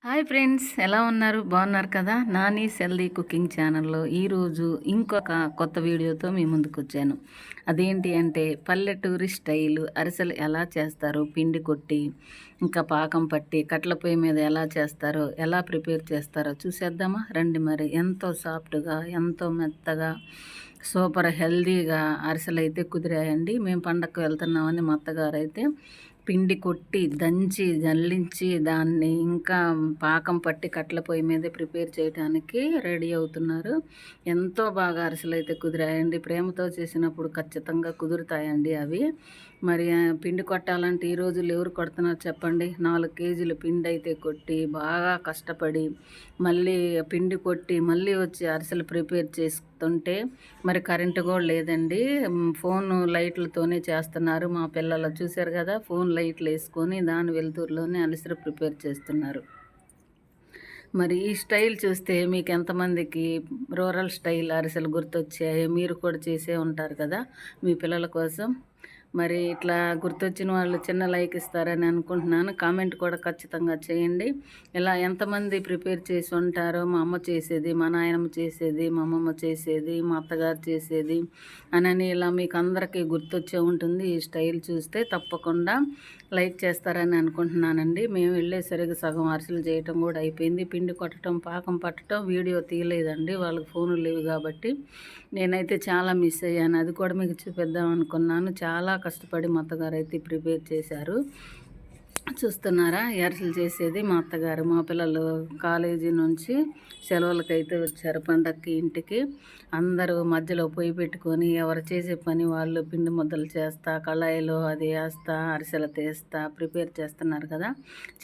Hi friends, ఎలా ఉన్నారు? బాగున్నారు కదా? నాని హెల్దీ కుకింగ్ ఛానల్లో ఈరోజు ఇంకొక కొత్త వీడియోతో మీ ముందుకు వచ్చాను. అదేంటి అంటే పల్లెటూరి స్టైలు అరిసెలు ఎలా చేస్తారో, పిండి కొట్టి ఇంకా పాకం పట్టి కట్ల పొయ్యి మీద ఎలా చేస్తారో, ఎలా ప్రిపేర్ చేస్తారో చూసేద్దామా రండి. మరి ఎంతో సాఫ్ట్గా, ఎంతో మెత్తగా, సూపర్ హెల్దీగా అరిసెలు అయితే కుదిరాయండి. మేము పండగకు వెళ్తున్నామని మా అత్తగారు అయితే పిండి కొట్టి దంచి జల్లించి దాన్ని ఇంకా పాకం పట్టి కట్ల పొయ్యి మీద ప్రిపేర్ చేయడానికి రెడీ అవుతున్నారు. ఎంతో బాగా అరిసెలు అయితే కుదిరాయండి. ప్రేమతో చేసినప్పుడు ఖచ్చితంగా కుదురుతాయండి అవి. మరి పిండి కొట్టాలంటే ఈ రోజుల్లో ఎవరు కొడుతున్నారు చెప్పండి? 4 కేజీలు పిండి అయితే కొట్టి బాగా కష్టపడి మళ్ళీ పిండి కొట్టి మళ్ళీ వచ్చి అరిసెలు ప్రిపేర్ చేస్తుంటే మరి కరెంటు కూడా లేదండి. ఫోన్ లైట్లతోనే చేస్తున్నారు. మా పిల్లలు చూశారు కదా, ఫోన్ లైట్లు వేసుకొని దాని వెలుతురులోనే అరిసెలు ప్రిపేర్ చేస్తున్నారు. మరి ఈ స్టైల్ చూస్తే మీకు ఎంతమందికి రూరల్ స్టైల్ అరిసెలు గుర్తొచ్చాయి? మీరు కూడా చేసే ఉంటారు కదా మీ పిల్లల కోసం. మరి ఇట్లా గుర్తొచ్చిన వాళ్ళు చిన్న లైక్ ఇస్తారని అనుకుంటున్నాను. కామెంట్ కూడా ఖచ్చితంగా చేయండి. ఇలా ఎంతమంది ప్రిపేర్ చేసి ఉంటారో, మా అమ్మ చేసేది, మా నాయనమ్మ చేసేది, మా అమ్మమ్మ చేసేది, మా అత్తగారు చేసేది అని ఇలా మీకు అందరికీ గుర్తొచ్చే ఉంటుంది. ఈ స్టైల్ చూస్తే తప్పకుండా లైక్ చేస్తారని అనుకుంటున్నానండి. మేము వెళ్ళేసరికి సగం అరిసెలు చేయటం కూడా అయిపోయింది. పిండి కొట్టడం, పాకం పట్టడం వీడియో తీయలేదండి, వాళ్ళకి ఫోన్లు లేవు కాబట్టి. నేనైతే చాలా మిస్ అయ్యాను. అది కూడా మీకు చూపిద్దాం అనుకున్నాను. చాలా కష్టపడి మా అత్తగారు అయితే ప్రిపేర్ చేశారు. చూస్తున్నారా అరిసెలు చేసేది మా అత్తగారు. మా పిల్లలు కాలేజీ నుంచి సెలవులకైతే వచ్చారు పండక్కి ఇంటికి. అందరూ మధ్యలో పొయ్యి పెట్టుకొని ఎవరు చేసే పని వాళ్ళు పిండి ముద్దలు చేస్తా, కళాయిలో అది వేస్తా, అరిసెలు తీస్తా ప్రిపేర్ చేస్తున్నారు కదా.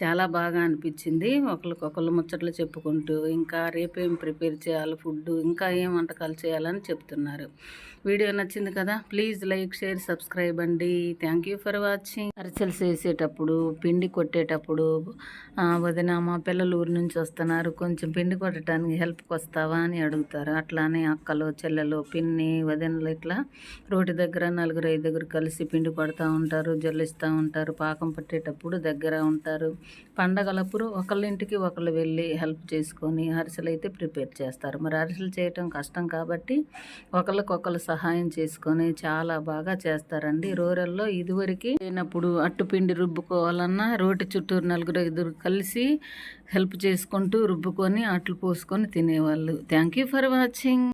చాలా బాగా అనిపించింది. ఒకరికొకళ్ళు ముచ్చట్లు చెప్పుకుంటూ ఇంకా రేపేం ప్రిపేర్ చేయాలి ఫుడ్, ఇంకా ఏం వంటకాలు చేయాలని చెప్తున్నారు. వీడియో నచ్చింది కదా, ప్లీజ్ లైక్, షేర్, సబ్స్క్రైబ్ అండి. Thank you for watching. అరిసెలు చేసేటప్పుడు, పిండి కొట్టేటప్పుడు వదిన మా పిల్లలు ఊరి నుంచి వస్తున్నారు, కొంచెం పిండి కొట్టడానికి హెల్ప్కి వస్తావా అని అడుగుతారు. అట్లానే అక్కలు, చెల్లెలు, పిన్ని, వదినలు ఇట్లా రోడ్డు దగ్గర 4-5 కలిసి పిండి కొడతా ఉంటారు, జల్లిస్తూ ఉంటారు. పాకం పట్టేటప్పుడు దగ్గర ఉంటారు. పండగలప్పుడు ఒకళ్ళింటికి ఒకళ్ళు వెళ్ళి హెల్ప్ చేసుకొని అరిసెలు అయితే ప్రిపేర్ చేస్తారు. మరి అరిసెలు చేయటం కష్టం కాబట్టి ఒకళ్ళకొకళ్ళు సహాయం చేసుకొని చాలా బాగా చేస్తారండి. రూరల్లో ఇదివరకు అయినప్పుడు అట్టుపిండి రుబ్బుకోవాలన్నా రోటి చుట్టూ 4-5 కలిసి హెల్ప్ చేసుకుంటూ రుబ్బుకొని అట్లు పోసుకొని తినేవాళ్ళు. Thank you for watching.